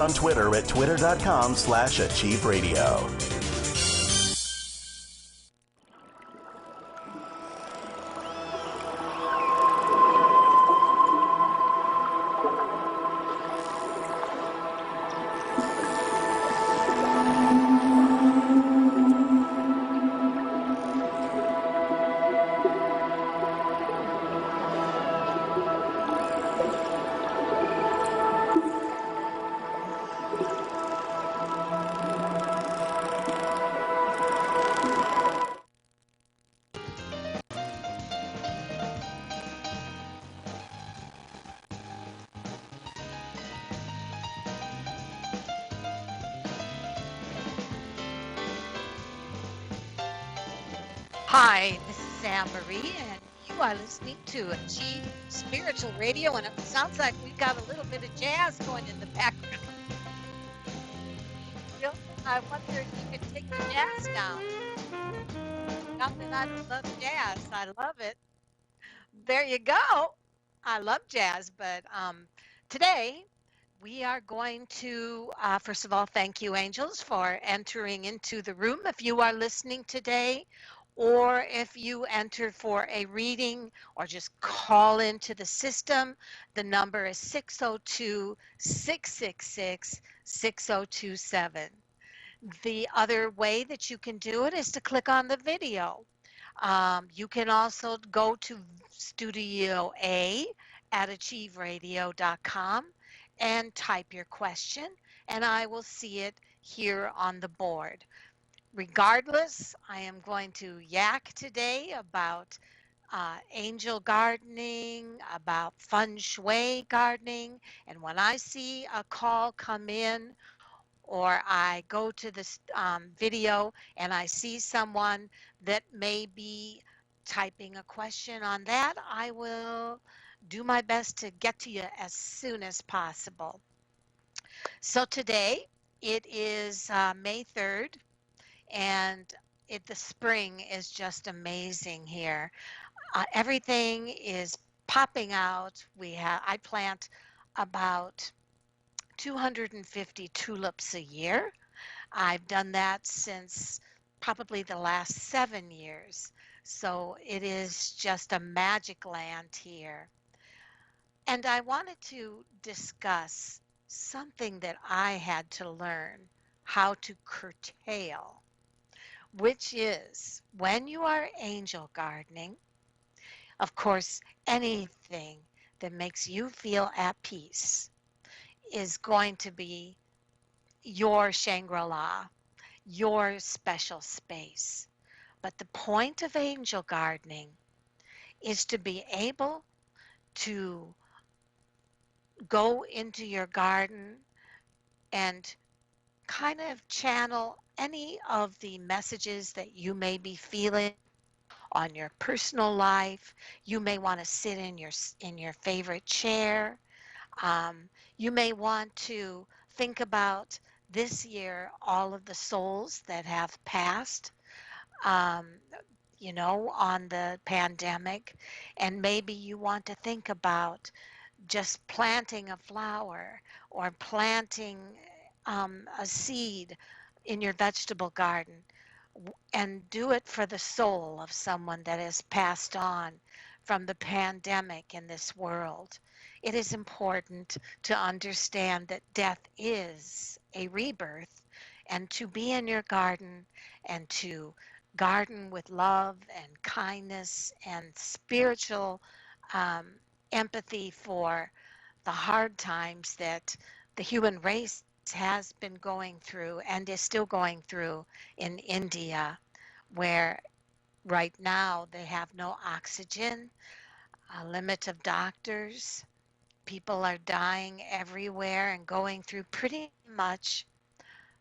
On Twitter at twitter.com/achieveradio. Hi, this is Anne Marie, and you are listening to Achieve Spiritual Radio, and it sounds like we've got a little bit of jazz going in the background. Bill, I wonder if you could take the jazz down. Not that I don't love jazz, I love it. There you go. I love jazz, but today we are going to, first of all, thank you, angels, for entering into the room. If you are listening today, or if you enter for a reading or just call into the system, the number is 602 666 6027. The other way that you can do it is to click on the video. You can also go to Studio A at achieveradio.com and type your question, and I will see it here on the board. Regardless, I am going to yak today about angel gardening, about feng shui gardening, and when I see a call come in or I go to this video and I see someone that may be typing a question on that, I will do my best to get to you as soon as possible. So today it is May 3rd, and the spring is just amazing here. Everything is popping out. I plant about 250 tulips a year. I've done that since probably the last 7 years. So it is just a magic land here. And I wanted to discuss something that I had to learn how to curtail, which is when you are angel gardening, of course, anything that makes you feel at peace is going to be your Shangri-La, your special space. But the point of angel gardening is to be able to go into your garden and kind of channel any of the messages that you may be feeling on your personal life. You may want to sit in your favorite chair. You may want to think about this year all of the souls that have passed, um, on the pandemic, and maybe you want to think about just planting a flower or planting a seed in your vegetable garden, and do it for the soul of someone that has passed on from the pandemic in this world. It is important to understand that death is a rebirth, and to be in your garden and to garden with love and kindness and spiritual um, empathy for the hard times that the human race has been going through and is still going through in India, where right now they have no oxygen, a limit of doctors. People are dying everywhere and going through pretty much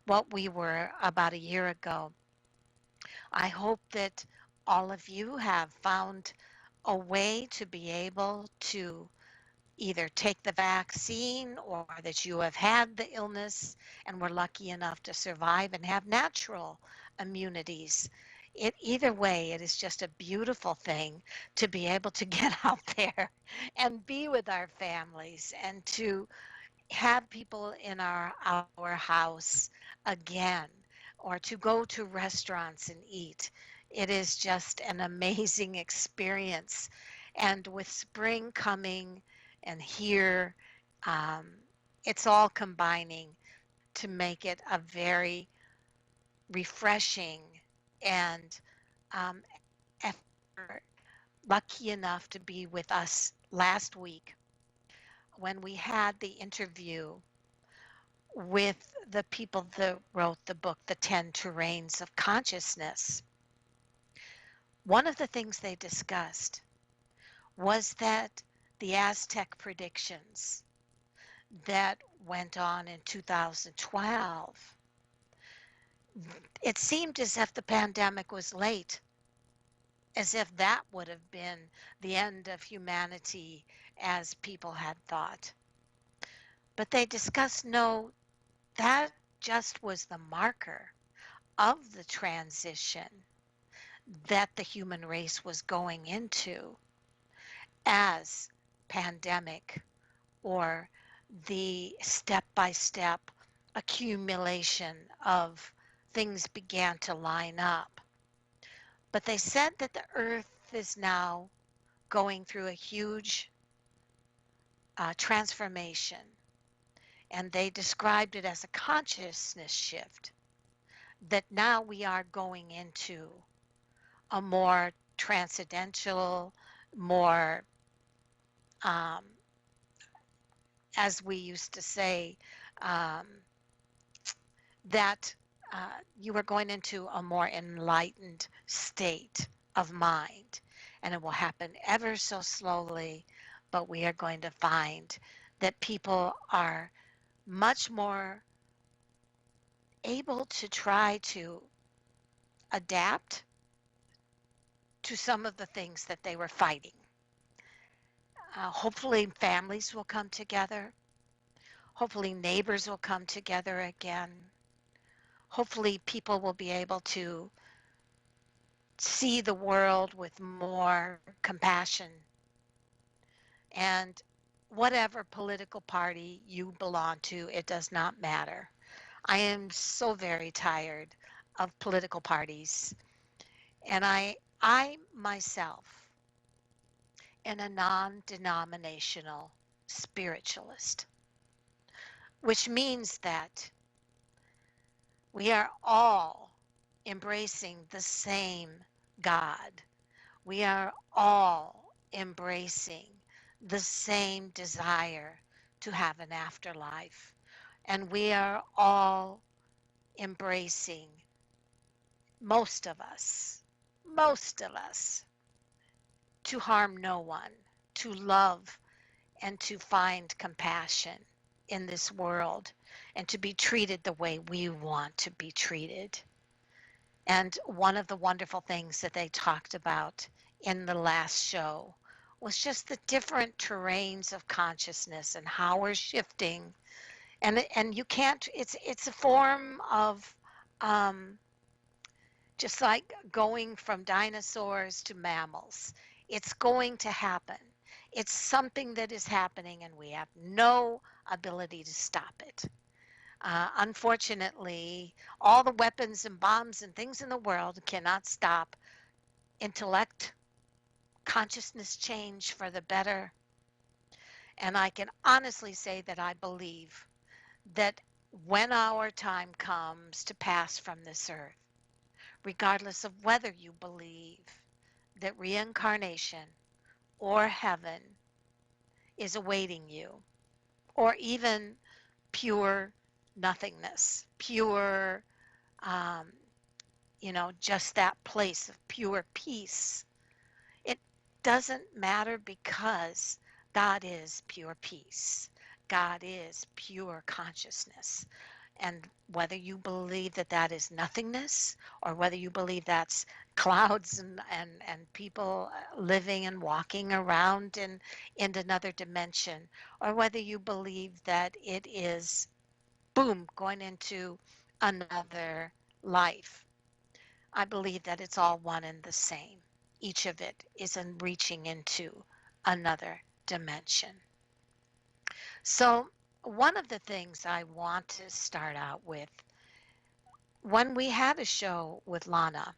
what we were about a year ago. I hope that all of you have found a way to be able to either take the vaccine or that you have had the illness and were lucky enough to survive and have natural immunities. Either way, it is just a beautiful thing to be able to get out there and be with our families and to have people in our house again, or to go to restaurants and eat. It is just an amazing experience. And with spring coming and here, um, it's all combining to make it a very refreshing and if you're lucky enough to be with us last week when we had the interview with the people that wrote the book, The 10 Terrains of Consciousness, one of the things they discussed was that the Aztec predictions that went on in 2012, it seemed as if the pandemic was late, as if that would have been the end of humanity as people had thought. But they discussed no, that just was the marker of the transition that the human race was going into as pandemic or the step by step accumulation of things began to line up. But they said that the earth is now going through a huge transformation, and they described it as a consciousness shift, that now we are going into a more transcendental, more, um, as we used to say, um, that you are going into a more enlightened state of mind. And it will happen ever so slowly, but we are going to find that people are much more able to try to adapt to some of the things that they were fighting. Hopefully, families will come together. Hopefully, neighbors will come together again. Hopefully, people will be able to see the world with more compassion. And whatever political party you belong to, it does not matter. I am so very tired of political parties. And I myself am a non denominational spiritualist, which means that we are all embracing the same God. We are all embracing the same desire to have an afterlife. And we are all embracing, most of us, to harm no one, to love and to find compassion in this world and to be treated the way we want to be treated. And one of the wonderful things that they talked about in the last show was just the different terrains of consciousness and how we're shifting. And you can't, it's a form of um, just like going from dinosaurs to mammals. It's going to happen. It's something that is happening, and we have no ability to stop it. Unfortunately, all the weapons and bombs and things in the world cannot stop intellect, consciousness change for the better. And I can honestly say that I believe that when our time comes to pass from this earth, regardless of whether you believe that reincarnation or heaven is awaiting you, or even pure nothingness, pure, um, just that place of pure peace. It doesn't matter because God is pure peace. God is pure consciousness. And whether you believe that that is nothingness or whether you believe that's clouds and people living and walking around in another dimension, or whether you believe that it is, boom, going into another life, I believe that it's all one and the same. Each of it is in reaching into another dimension. So one of the things I want to start out with, when we had a show with Lana,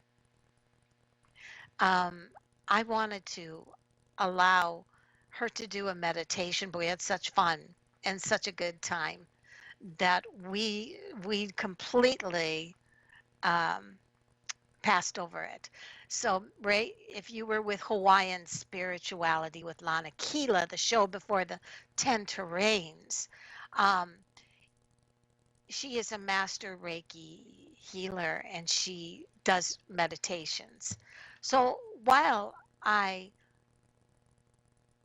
um, I wanted to allow her to do a meditation, but we had such fun and such a good time that we completely um, passed over it. So, Ray, if you were with Hawaiian Spirituality with Lana Keela, the show before the 10 terrains, um, she is a master Reiki healer and she does meditations. So, while I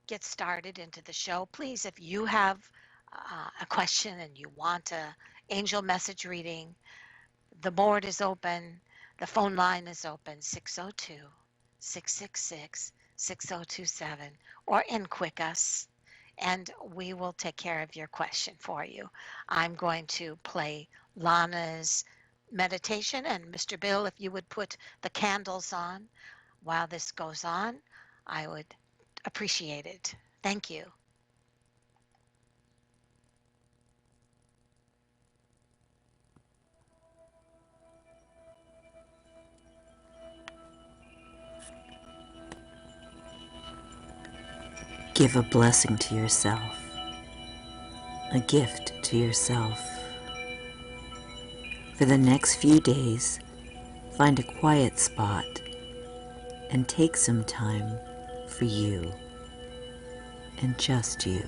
get started into the show, please, if you have a question and you want a angel message reading, the board is open. The phone line is open, 602 666 6027, or Quick Us, and we will take care of your question for you. I'm going to play Lana's meditation, and Mr. Bill, if you would put the candles on while this goes on, I would appreciate it. Thank you. Give a blessing to yourself, a gift to yourself. For the next few days, find a quiet spot and take some time for you and just you.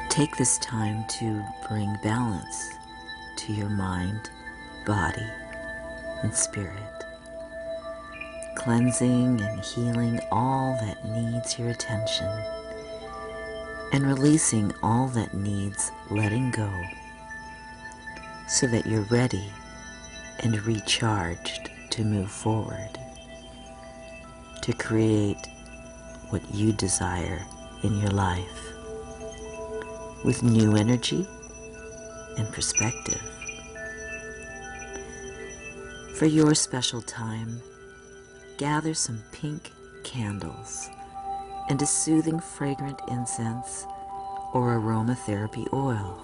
Take this time to bring balance to your mind, body, and spirit, cleansing and healing all that needs your attention and releasing all that needs letting go so that you're ready and recharged to move forward, to create what you desire in your life with new energy and perspective. For your special time, gather some pink candles and a soothing fragrant incense or aromatherapy oil.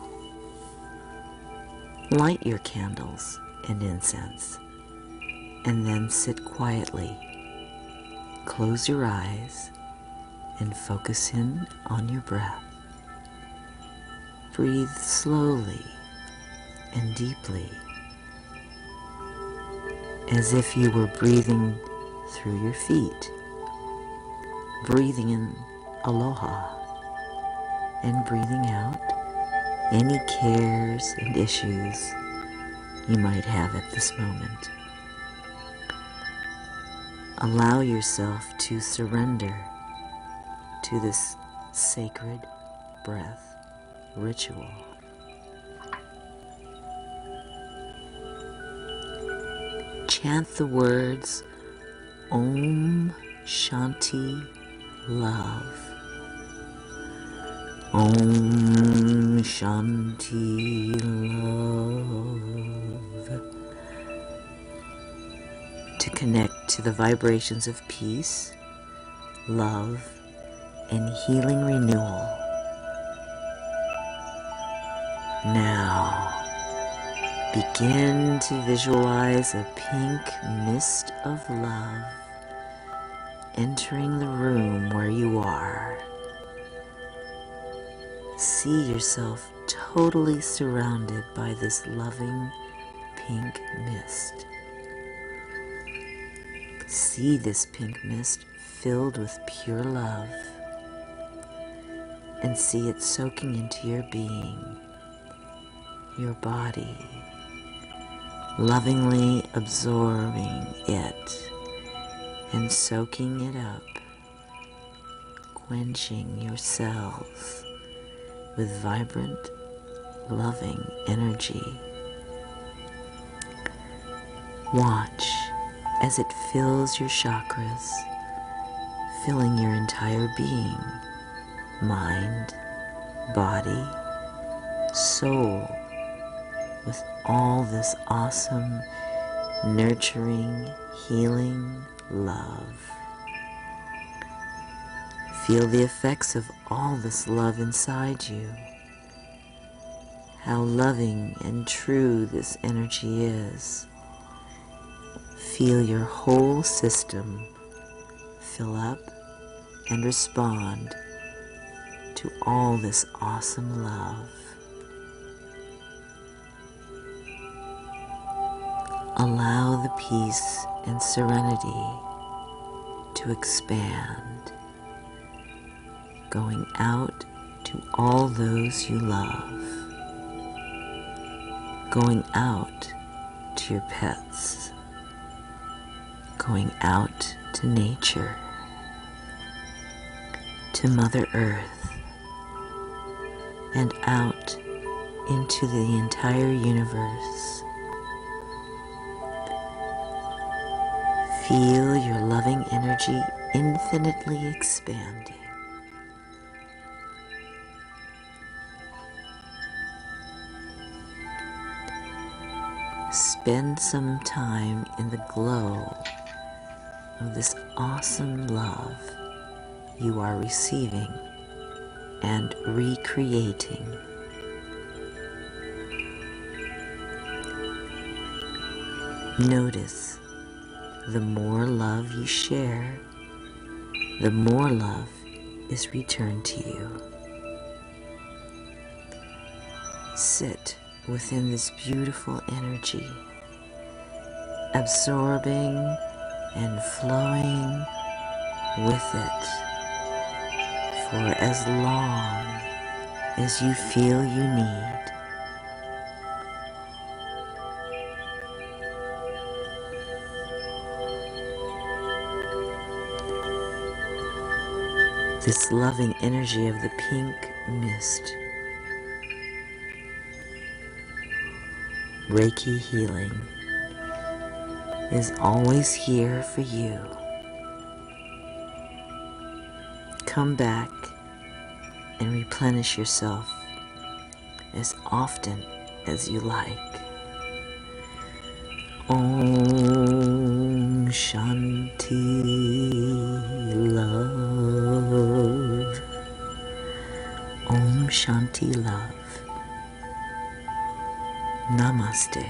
Light your candles and incense and then sit quietly. Close your eyes and focus in on your breath. Breathe slowly and deeply, as if you were breathing through your feet, breathing in aloha and breathing out any cares and issues you might have at this moment. Allow yourself to surrender to this sacred breath ritual. Chant the words Om Shanti Love. Om Shanti Love. To connect to the vibrations of peace, love, and healing renewal. Now, begin to visualize a pink mist of love entering the room where you are. See yourself totally surrounded by this loving pink mist. See this pink mist filled with pure love and see it soaking into your being, your body, lovingly absorbing it and soaking it up, quenching your cells with vibrant, loving energy. Watch as it fills your chakras, filling your entire being, mind, body, soul, with all this awesome, nurturing, healing love. Feel the effects of all this love inside you. How loving and true this energy is. Feel your whole system fill up and respond to all this awesome love. Allow the peace and serenity to expand, going out to all those you love, going out to your pets, going out to nature, to Mother Earth, and out into the entire universe. Feel your loving energy infinitely expanding. Spend some time in the glow of this awesome love you are receiving and recreating. Notice the more love you share, the more love is returned to you. Sit within this beautiful energy, absorbing and flowing with it for as long as you feel you need. This loving energy of the pink mist, Reiki healing, is always here for you. Come back and replenish yourself as often as you like. Om Shanti Love. Om Shanti Love. Namaste.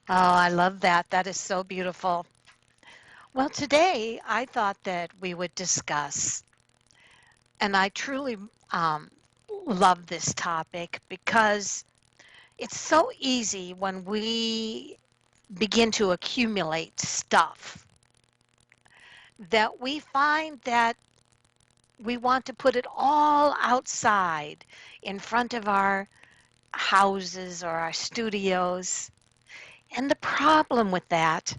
Oh, I love that. That is so beautiful. Well, today I thought that we would discuss, and I truly um, love this topic because it's so easy when we begin to accumulate stuff that we find that we want to put it all outside in front of our houses or our studios. And the problem with that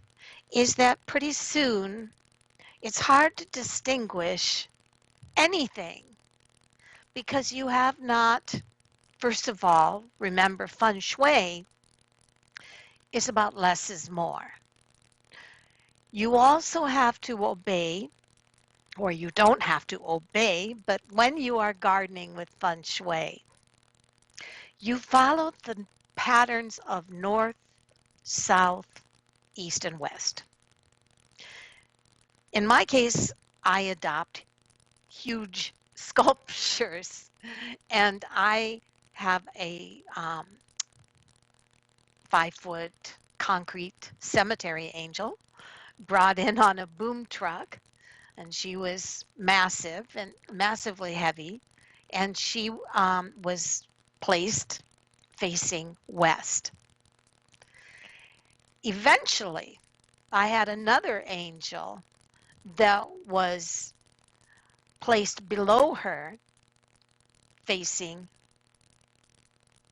is that pretty soon it's hard to distinguish anything because you have not, first of all, remember Feng Shui is about less is more. You also have to obey, or you don't have to obey, but when you are gardening with Feng Shui, you follow the patterns of north, south, east, and west. In my case, I adopt huge sculptures, and I have a 5-foot concrete cemetery angel brought in on a boom truck, and she was massive and massively heavy, and she was placed facing west. Eventually, I had another angel that was placed below her facing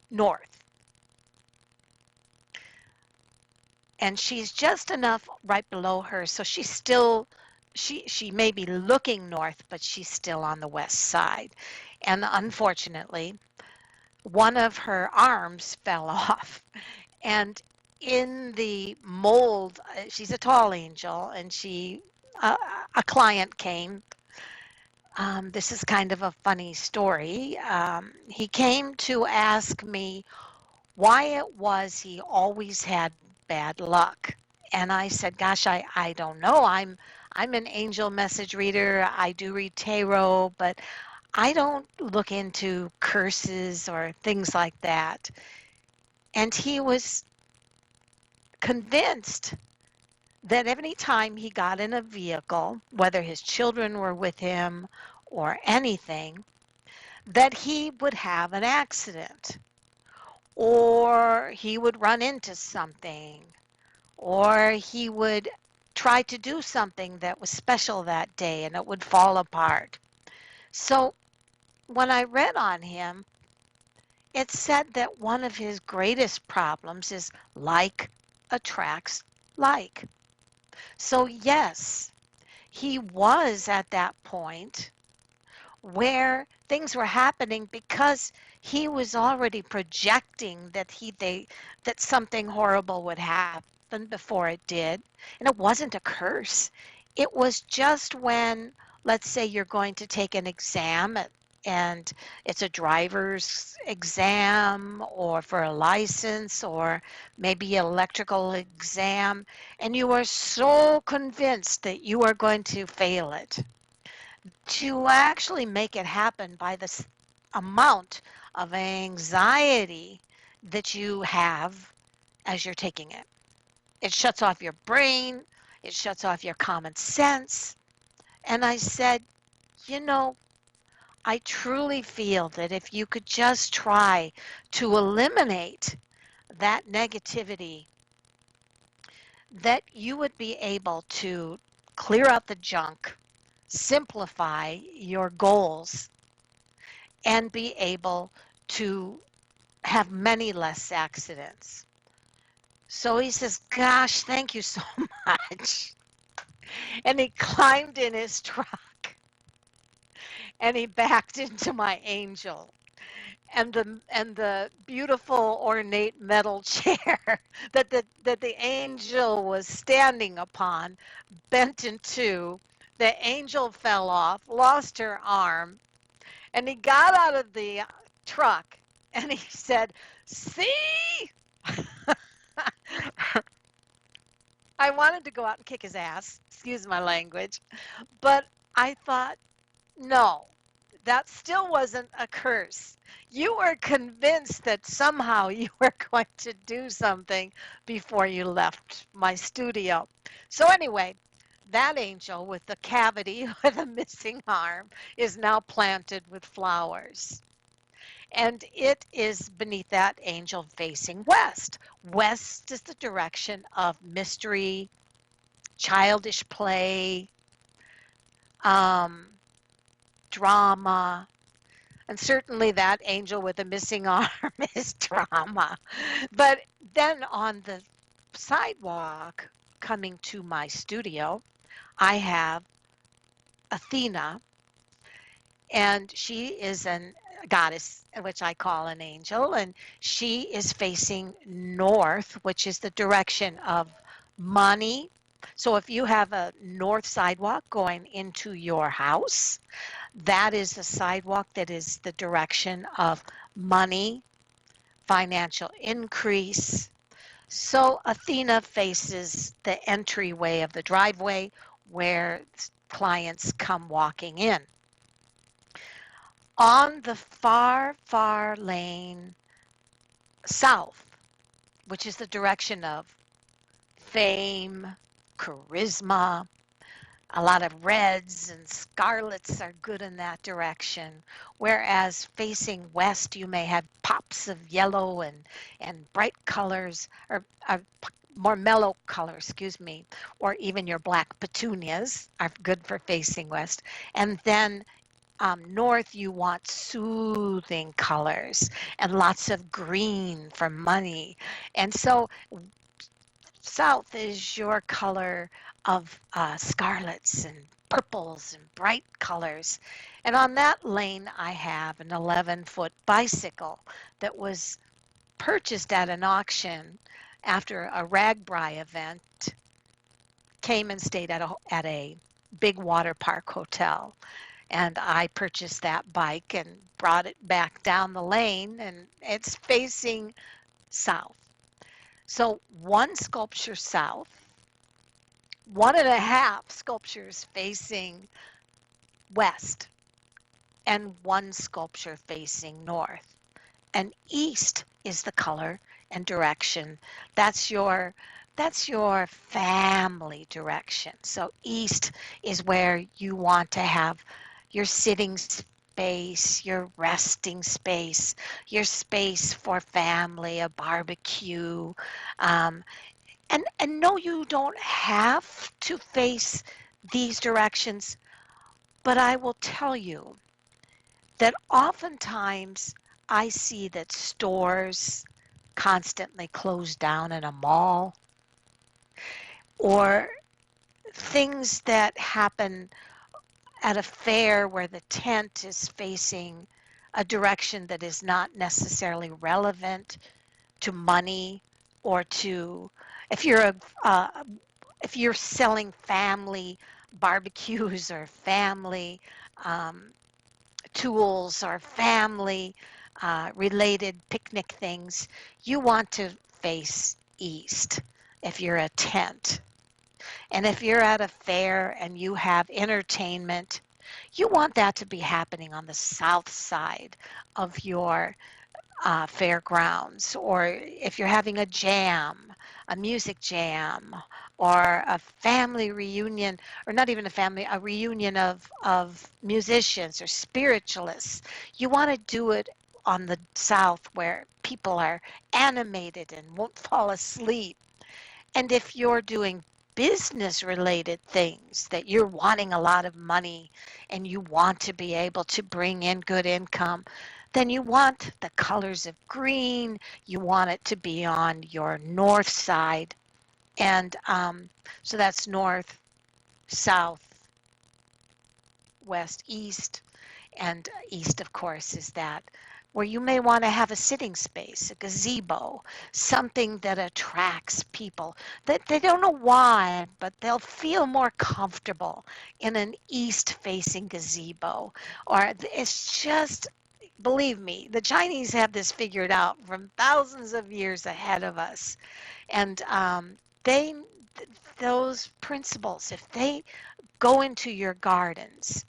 north. And she's just enough right below her, so she's still, she may be looking north, but she's still on the west side. And unfortunately, one of her arms fell off. And in the mold, she's a tall angel, and a client came This is kind of a funny story. He came to ask me why it was he always had bad luck. And I said, "Gosh, I don't know. I'm an angel message reader. I do read tarot, but I don't look into curses or things like that." And he was convinced that any time he got in a vehicle, whether his children were with him or anything, that he would have an accident or he would run into something or he would try to do something that was special that day and it would fall apart. So when I read on him, it said that one of his greatest problems is like attracts like. So, yes, he was at that point where things were happening because he was already projecting that something horrible would happen before it did. And it wasn't a curse. It was just when, let's say you're going to take an exam and it's a driver's exam or for a license or maybe an electrical exam, and you are so convinced that you are going to fail it to actually make it happen by the amount of anxiety that you have as you're taking it. It shuts off your brain, it shuts off your common sense. And I said, you know, I truly feel that if you could just try to eliminate that negativity, that you would be able to clear out the junk, simplify your goals, and be able to have many less accidents. So he says, "Gosh, thank you so much." And he climbed in his truck and he backed into my angel. And the beautiful ornate metal chair that the angel was standing upon bent in two. The angel fell off, lost her arm, and he got out of the truck and he said, "See?" I wanted to go out and kick his ass, excuse my language, but I thought, no, that still wasn't a curse. You were convinced that somehow you were going to do something before you left my studio. So, anyway, that angel with the cavity with a missing arm is now planted with flowers. And it is beneath that angel facing west. West is the direction of mystery, childish play, um, drama, and certainly that angel with a missing arm is drama. But then on the sidewalk coming to my studio, I have Athena, and she is an goddess, which I call an angel, and she is facing north, which is the direction of money. So if you have a north sidewalk going into your house, that is the sidewalk that is the direction of money, financial increase. So Athena faces the entryway of the driveway where clients come walking in. On the far, far lane south, which is the direction of fame, charisma, a lot of reds and scarlets are good in that direction. Whereas facing west, you may have pops of yellow and bright colors, or more mellow colors, excuse me, or even your black petunias are good for facing west. And then north, you want soothing colors and lots of green for money. And so south is your color of scarlets and purples and bright colors. And on that lane, I have an 11-foot bicycle that was purchased at an auction after a Ragbri event, came and stayed at a big water park hotel. and I purchased that bike and brought it back down the lane, and it's facing south. So one sculpture south, one and a half sculptures facing west, and one sculpture facing north. And east is the color and direction. That's your that's your family direction. So east is where you want to have your sitting space, your resting space, your space for family, a barbecue. Um, and no, you don't have to face these directions, but I will tell you that oftentimes I see that stores constantly close down in a mall, or things that happen at a fair where the tent is facing a direction that is not necessarily relevant to money, or to if you're a if you're selling family barbecues or family um, tools or family related picnic things, you want to face east if you're a tent. And if you're at a fair and you have entertainment, you want that to be happening on the south side of your fairgrounds, or if you're having a jam, a music jam, or a family reunion, or not even a family, a reunion of musicians or spiritualists, you want to do it on the south where people are animated and won't fall asleep. And if you're doing business related things that you're wanting a lot of money and you want to be able to bring in good income, then you want the colors of green. You want it to be on your north side. And so that's north, south, west, east. And east, of course, is that where you may want to have a sitting space, a gazebo, something that attracts people that they don't know why, but they'll feel more comfortable in an east facing gazebo. Or it's just, believe me, the Chinese have this figured out from thousands of years ahead of us. And they, those principles, if they go into your gardens,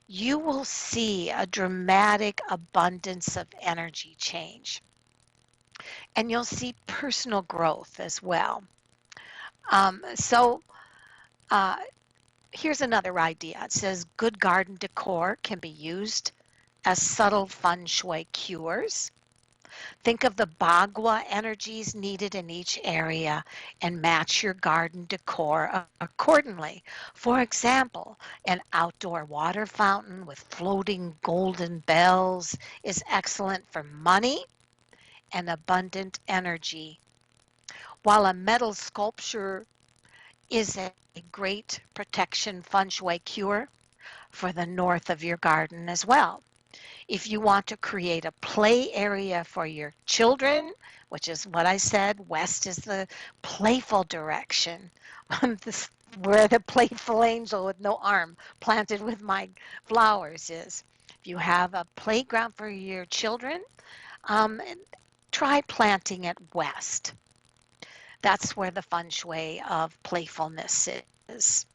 you will see a dramatic abundance of energy change. And you'll see personal growth as well. So uh, here's another idea. It says good garden decor can be used as subtle feng shui cures. Think of the Bagua energies needed in each area and match your garden decor accordingly. For example, an outdoor water fountain with floating golden bells is excellent for money and abundant energy, while a metal sculpture is a great protection feng shui cure for the north of your garden as well. If you want to create a play area for your children, which is what I said, west is the playful direction, where the playful angel with no arm planted with my flowers is. If you have a playground for your children, um, try planting it west. That's where the feng shui of playfulness is.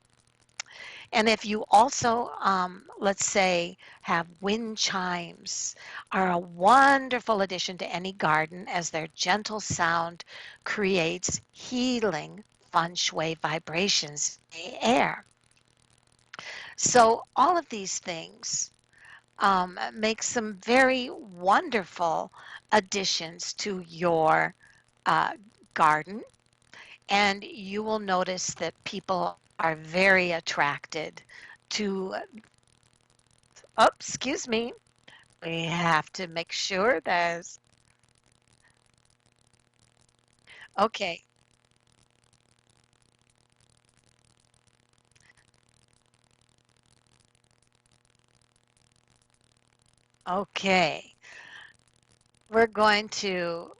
And if you also, let's say, have wind chimes, are a wonderful addition to any garden as their gentle sound creates healing feng shui vibrations in the air. So all of these things make some very wonderful additions to your uh, garden, and you will notice that people are very attracted to, oh, excuse me, we have to make sure there's, okay, okay. We're going to,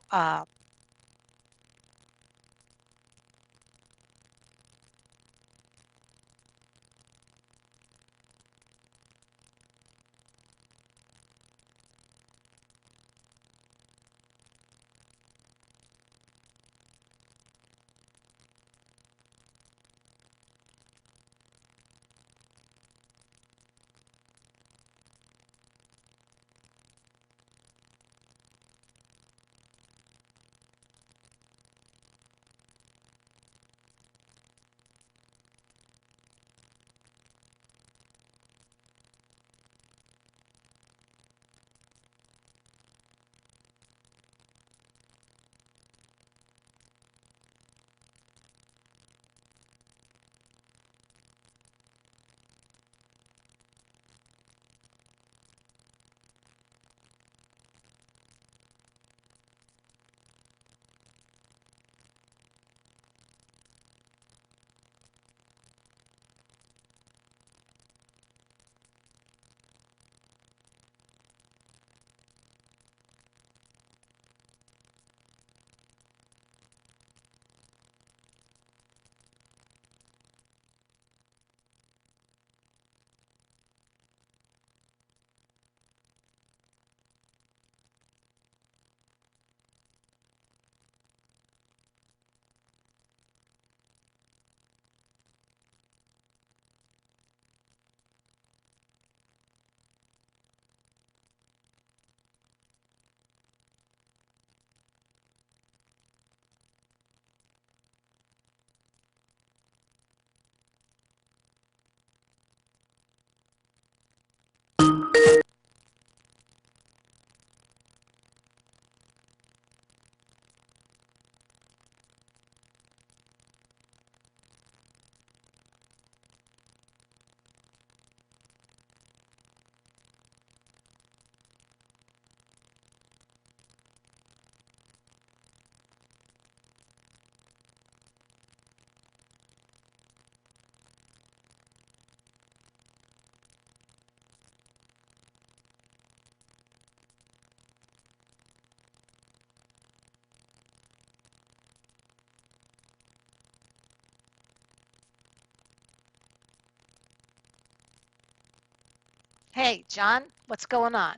Hey, John, what's going on?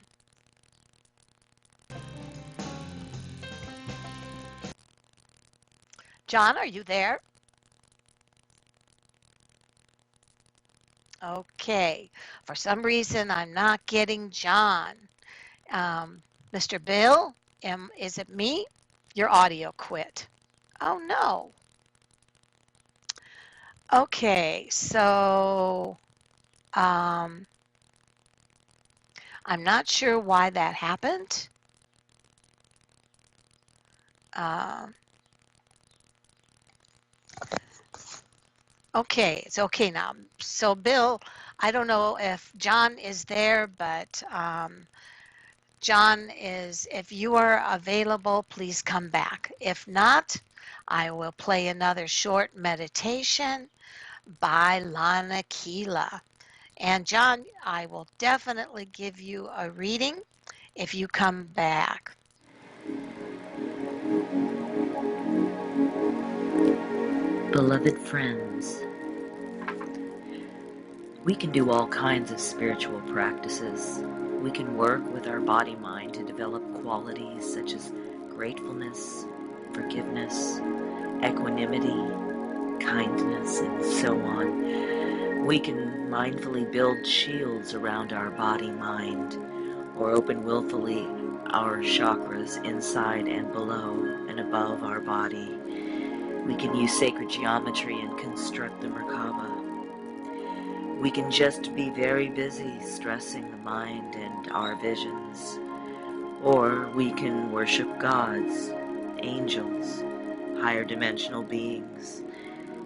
John, are you there? Okay. For some reason, I'm not getting John. Um, Mr. Bill, is it me? Your audio quit. Oh, no. Okay, so um, I'm not sure why that happened. Um, okay, it's okay now. So, Bill, I don't know if John is there, but John is, if you are available, please come back. If not, I will play another short meditation by Lana Keela. And John, I will definitely give you a reading if you come back. Beloved friends, we can do all kinds of spiritual practices. We can work with our body-mind to develop qualities such as gratefulness, forgiveness, equanimity, kindness, and so on. We can mindfully build shields around our body-mind, or open willfully our chakras inside and below and above our body. We can use sacred geometry and construct the Merkaba. We can just be very busy stressing the mind and our visions. Or we can worship gods, angels, higher dimensional beings.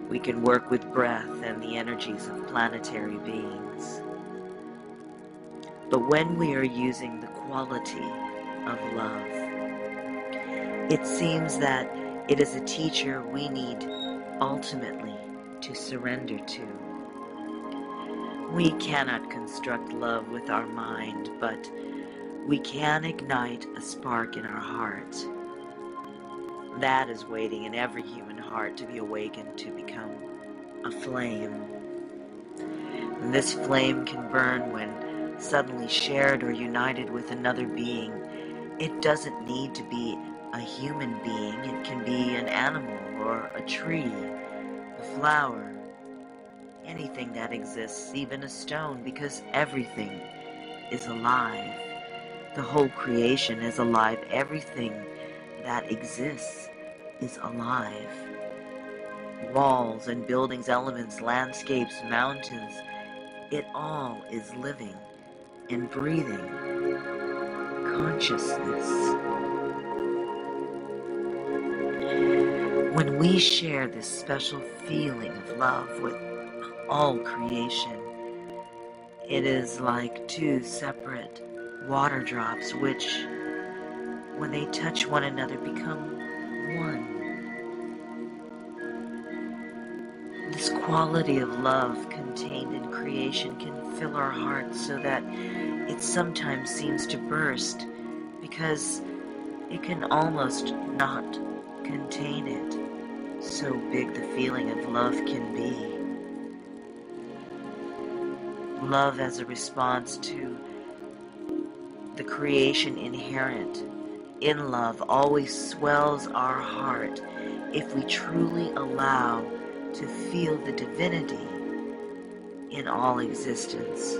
We can work with breath and the energies of planetary beings. But when we are using the quality of love, it seems that it is a teacher we need ultimately to surrender to. We cannot construct love with our mind, but we can ignite a spark in our heart. That is waiting in every human heart to be awakened to become a flame. And this flame can burn when suddenly shared or united with another being. It doesn't need to be a human being. It can be an animal or a tree, a flower, anything that exists, even a stone, because everything is alive. The whole creation is alive. Everything that exists is alive. Walls and buildings, elements, landscapes, mountains, it all is living and breathing consciousness. When we share this special feeling of love with all creation, it is like two separate water drops which, when they touch one another, become one. This quality of love contained in creation can fill our hearts so that it sometimes seems to burst because it can almost not contain it. So big the feeling of love can be. Love as a response to the creation inherent in love always swells our heart if we truly allow to feel the divinity in all existence,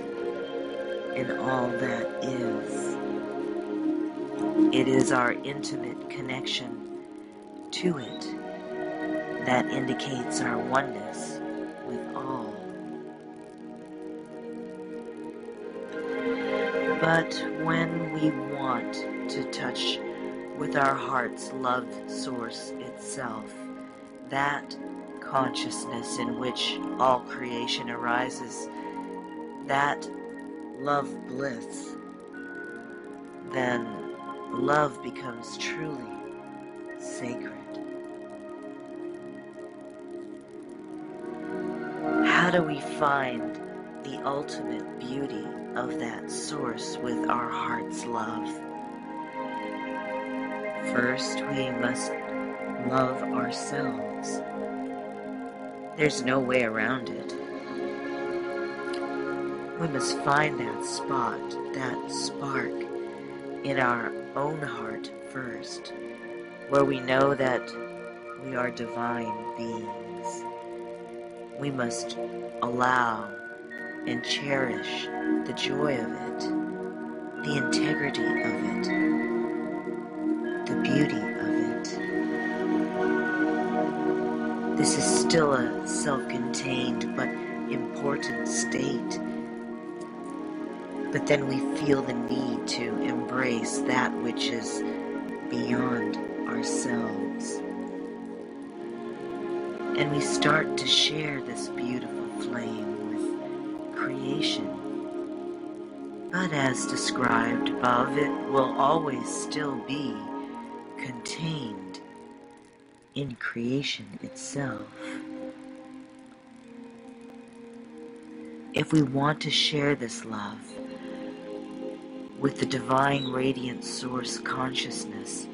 in all that is. It is our intimate connection to it that indicates our oneness with all. But when we want to touch with our heart's love source itself, that consciousness in which all creation arises, that love bliss, then love becomes truly sacred. How do we find the ultimate beauty of that source with our heart's love? First, we must love ourselves. There's no way around it. We must find that spot, that spark in our own heart first, where we know that we are divine beings. We must allow and cherish the joy of it, the integrity of it, the beauty of it. This is still a self-contained but important state. But then we feel the need to embrace that which is beyond ourselves. And we start to share this beautiful flame with creation. But as described above, it will always still be contained in creation itself. If we want to share this love with the divine radiant source consciousness,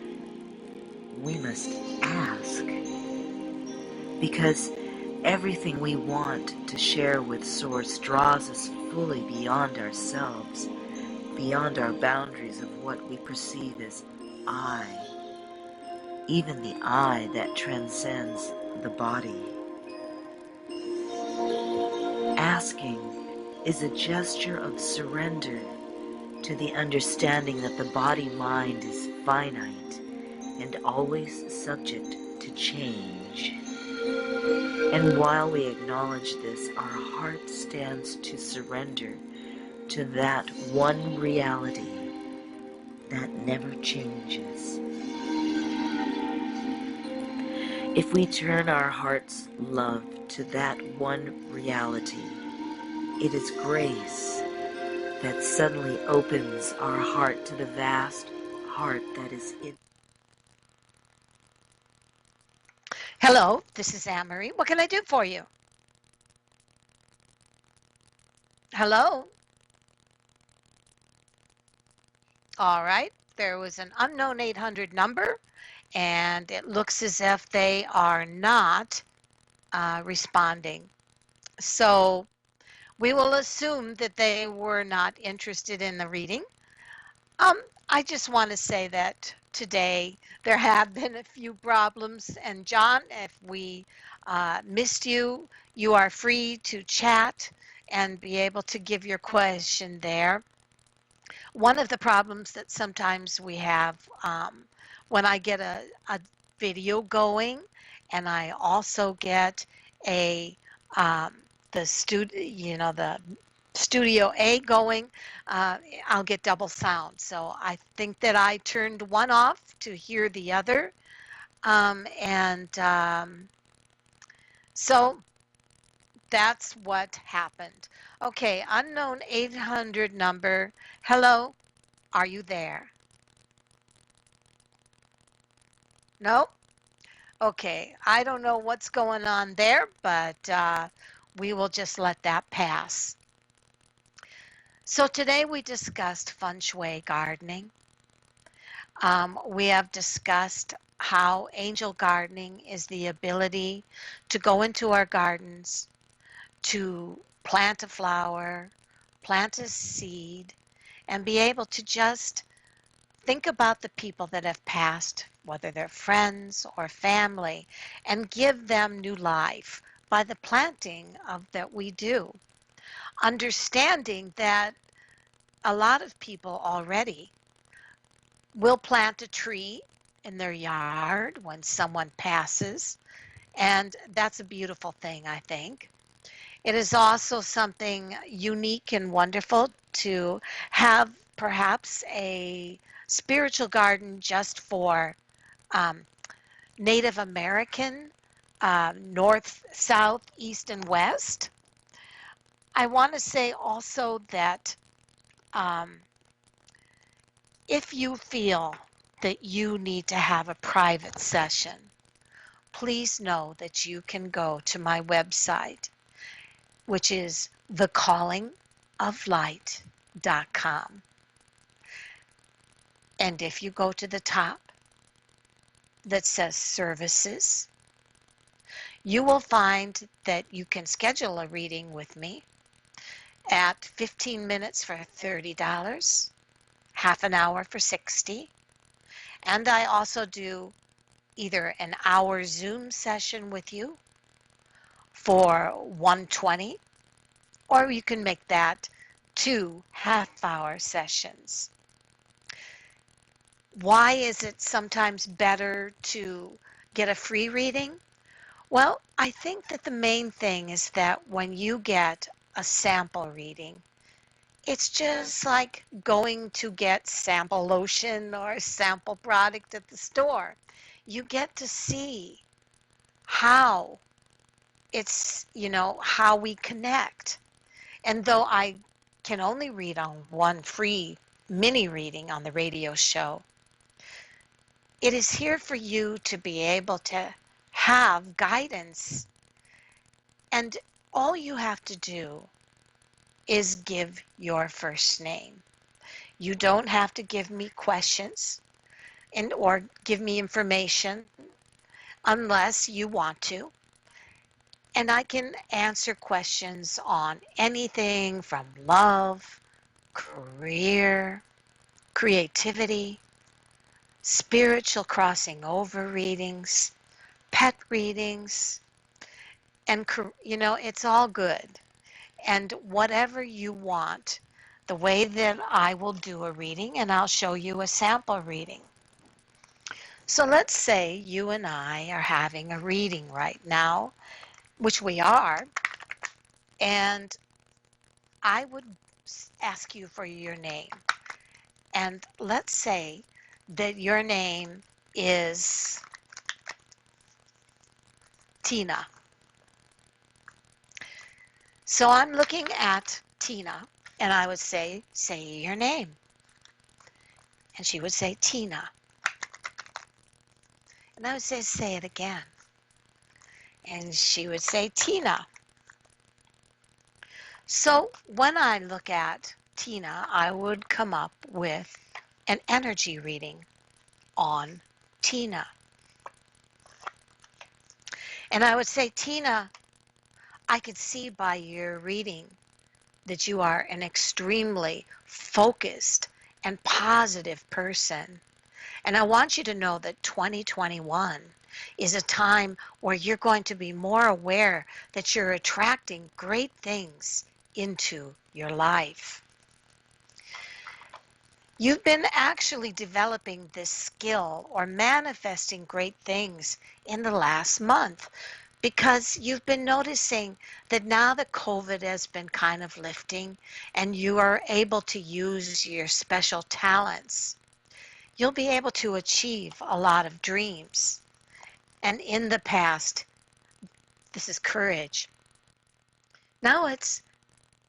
we must ask. Because everything we want to share with Source draws us fully beyond ourselves, beyond our boundaries of what we perceive as I, even the I that transcends the body. Asking is a gesture of surrender to the understanding that the body-mind is finite and always subject to change. And while we acknowledge this, our heart stands to surrender to that one reality that never changes. If we turn our heart's love to that one reality, it is grace that suddenly opens our heart to the vast heart that is in. Hello, this is Anne-Marie. What can I do for you? Hello? All right. There was an unknown 800 number, and it looks as if they are not responding. So we will assume that they were not interested in the reading. I just want to say that today there have been a few problems, and John, if we missed you, you are free to chat and be able to give your question there. One of the problems that sometimes we have when I get a video going, and I also get a the Studio A going, I'll get double sound. So I think that I turned one off to hear the other. So that's what happened. Okay, unknown 800 number. Hello, are you there? No? Okay, I don't know what's going on there, but we will just let that pass. So today we discussed Feng Shui gardening. We have discussed how angel gardening is the ability to go into our gardens, to plant a flower, plant a seed, and be able to just think about the people that have passed, whether they're friends or family, and give them new life by the planting of that we do. Understanding that a lot of people already will plant a tree in their yard when someone passes, and that's a beautiful thing, I think. It is also something unique and wonderful to have perhaps a spiritual garden just for um, Native American, north, south, east, and west. I want to say also that um, if you feel that you need to have a private session, please know that you can go to my website, which is thecallingoflight.com. And if you go to the top that says services, you will find that you can schedule a reading with me. at 15 minutes for $30, half an hour for $60. And I also do either an hour Zoom session with you for $120, or you can make that 2 half-hour sessions. Why is it sometimes better to get a free reading? Well, I think that the main thing is that when you get a sample reading, it's just like going to get sample lotion or sample product at the store. You get to see how how we connect. And though I can only read on one free mini reading on the radio show, it is here for you to be able to have guidance. And all you have to do is give your first name. You don't have to give me questions or give me information unless you want to. And I can answer questions on anything from love, career, creativity, spiritual crossing over readings, pet readings, and it's all good. And whatever you want, the way that I will do a reading, and I'll show you a sample reading. So let's say you and I are having a reading right now, which we are, and I would ask you for your name. And let's say that your name is Tina. So I'm looking at Tina, and I would say your name. And she would say, Tina. And I would say it again. And she would say, Tina. So when I look at Tina, I would come up with an energy reading on Tina. And I would say, Tina, I could see by your reading that you are an extremely focused and positive person. And I want you to know that 2021 is a time where you're going to be more aware that you're attracting great things into your life. You've been actually developing this skill or manifesting great things in the last month because you've been noticing that now that COVID has been kind of lifting and you are able to use your special talents, you'll be able to achieve a lot of dreams. And in the past, this is courage. Now it's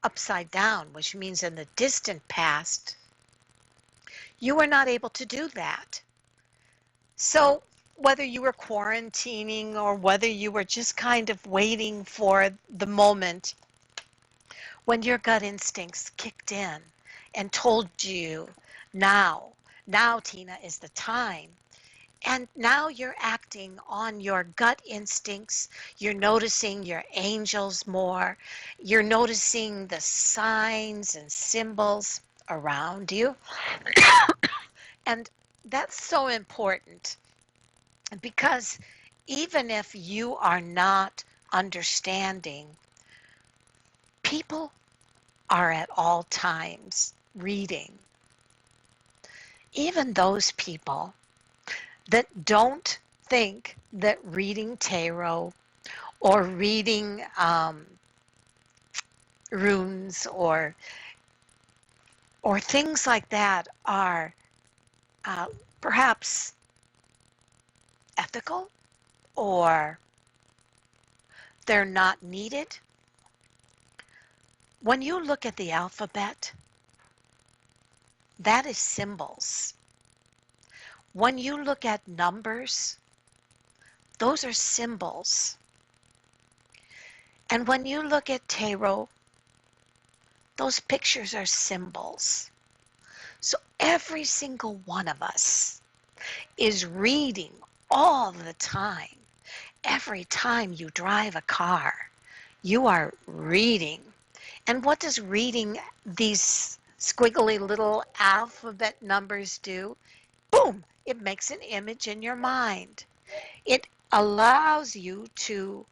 upside down, which means in the distant past, you were not able to do that. So whether you were quarantining or whether you were just kind of waiting for the moment when your gut instincts kicked in and told you, now, Tina, is the time. And now you're acting on your gut instincts. You're noticing your angels more. You're noticing the signs and symbols around you. And that's so important because even if you are not understanding, people are at all times reading. Even those people that don't think that reading tarot or reading runes or things like that are perhaps ethical or they're not needed. When you look at the alphabet, that is symbols. When you look at numbers, those are symbols. And when you look at tarot, those pictures are symbols. So every single one of us is reading all the time. Every time you drive a car, you are reading. And what does reading these squiggly little alphabet numbers do? Boom! It makes an image in your mind. It allows you to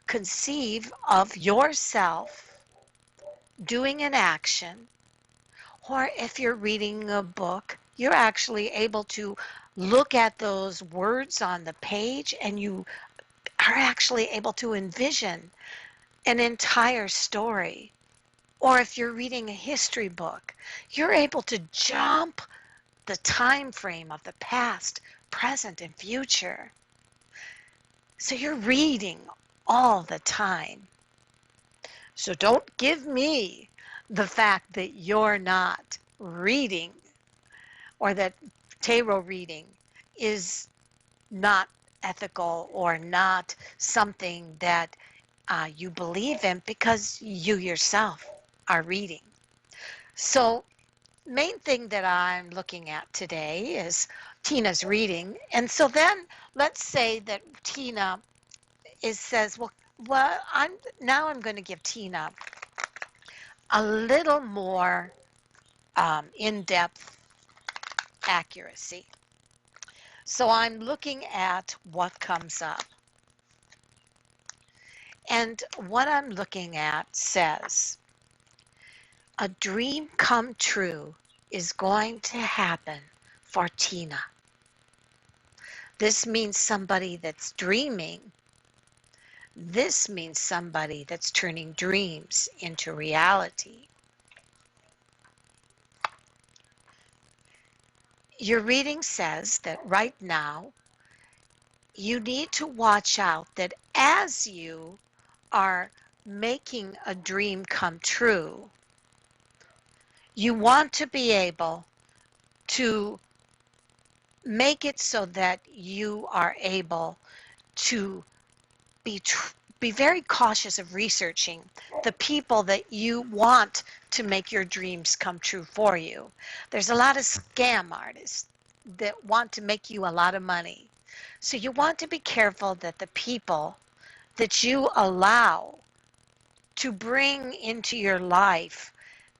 conceive of yourself doing an action, or if you're reading a book, you're actually able to look at those words on the page and you are actually able to envision an entire story. Or if you're reading a history book, you're able to jump the time frame of the past, present, and future. So you're reading all the time. So don't give me the fact that you're not reading or that tarot reading is not ethical or not something that you believe in, because you yourself are reading. So main thing that I'm looking at today is Tina's reading. And so then let's say that Tina says, well, I'm going to give Tina a little more in-depth accuracy. So I'm looking at what comes up. And what I'm looking at says, a dream come true is going to happen for Tina. This means somebody that's dreaming. This means somebody that's turning dreams into reality. Your reading says that right now you need to watch out that as you are making a dream come true, you want to be able to make it so that you are able to be be very cautious of researching the people that you want to make your dreams come true for you. There's a lot of scam artists that want to make you a lot of money. So you want to be careful that the people that you allow to bring into your life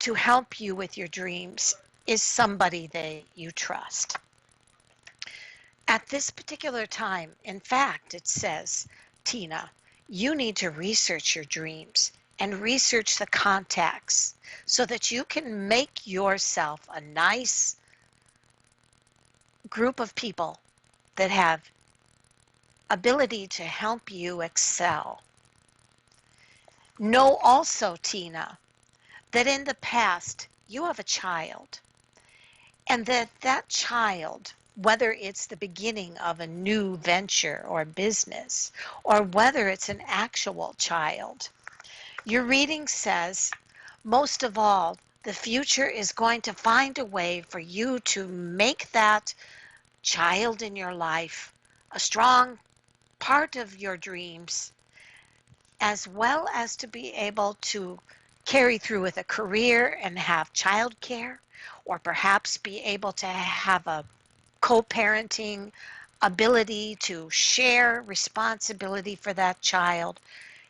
to help you with your dreams is somebody that you trust. At this particular time, in fact, it says, Tina, you need to research your dreams and research the contacts so that you can make yourself a nice group of people that have ability to help you excel. Know also, Tina, that in the past you have a child, and that child, whether it's the beginning of a new venture or business, or whether it's an actual child, your reading says, most of all, the future is going to find a way for you to make that child in your life a strong part of your dreams, as well as to be able to carry through with a career and have childcare, or perhaps be able to have a co-parenting ability to share responsibility for that child.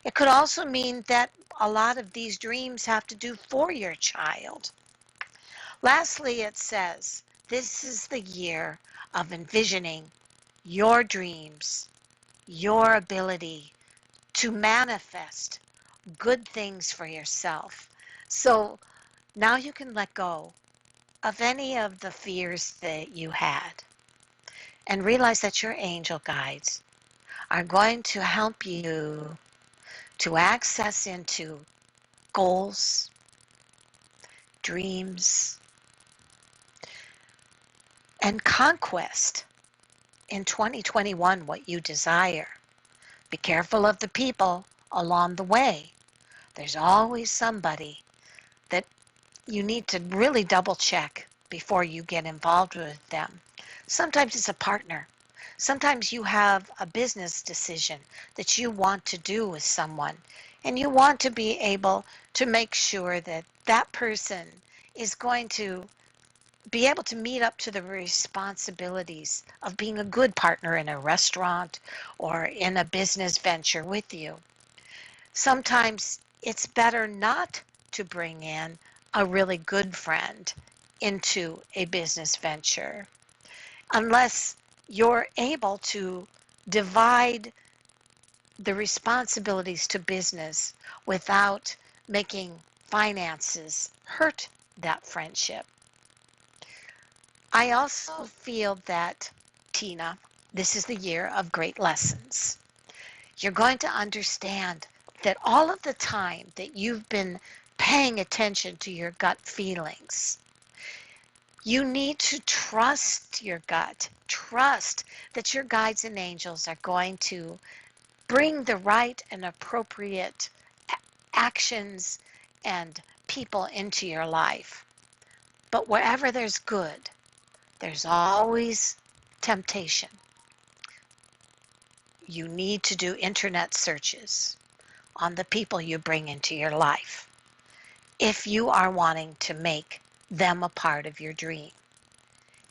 It could also mean that a lot of these dreams have to do for your child. Lastly, it says, this is the year of envisioning your dreams, your ability to manifest good things for yourself. So now you can let go of any of the fears that you had and realize that your angel guides are going to help you to access into goals, dreams, and conquest in 2021 what you desire. Be careful of the people along the way. There's always somebody that you need to really double check before you get involved with them. Sometimes it's a partner. Sometimes you have a business decision that you want to do with someone, and you want to be able to make sure that that person is going to be able to meet up to the responsibilities of being a good partner in a restaurant or in a business venture with you. Sometimes it's better not to bring in a really good friend into a business venture unless you're able to divide the responsibilities to business without making finances hurt that friendship. I also feel that, Tina, this is the year of great lessons. You're going to understand that all of the time that you've been paying attention to your gut feelings, you need to trust your gut. Trust that your guides and angels are going to bring the right and appropriate actions and people into your life. But wherever there's good, there's always temptation. You need to do internet searches on the people you bring into your life if you are wanting to make them a part of your dream.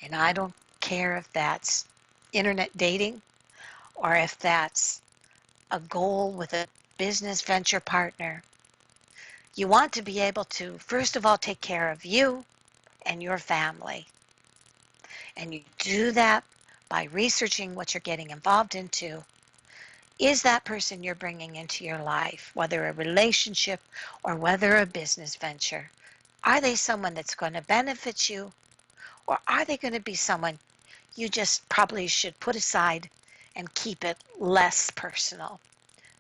And I don't care if that's internet dating or if that's a goal with a business venture partner. You want to be able to, first of all, take care of you and your family. And you do that by researching what you're getting involved into. Is that person you're bringing into your life, whether a relationship or whether a business venture, are they someone that's going to benefit you, or are they going to be someone you just probably should put aside and keep it less personal?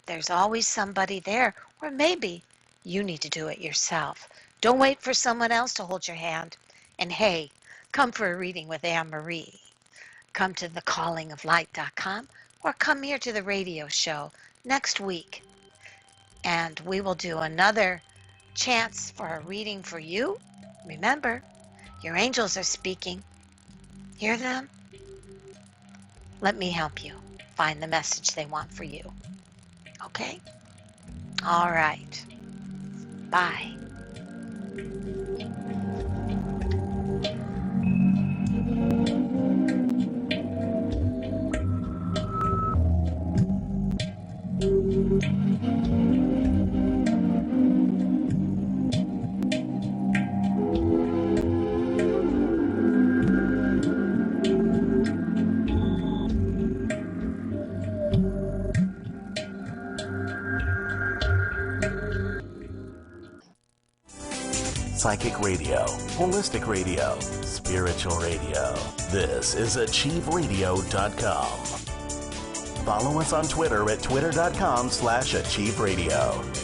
There's always somebody there, or maybe you need to do it yourself. Don't wait for someone else to hold your hand. And hey, come for a reading with Anne-Marie. Come to thecallingoflight.com or come here to the radio show next week. And we will do another chance for a reading for you. Remember, your angels are speaking. Hear them? Let me help you find the message they want for you. Okay? All right. Bye. Psychic radio, holistic radio, spiritual radio. This is achieveradio.com. Follow us on Twitter at twitter.com/achieveradio.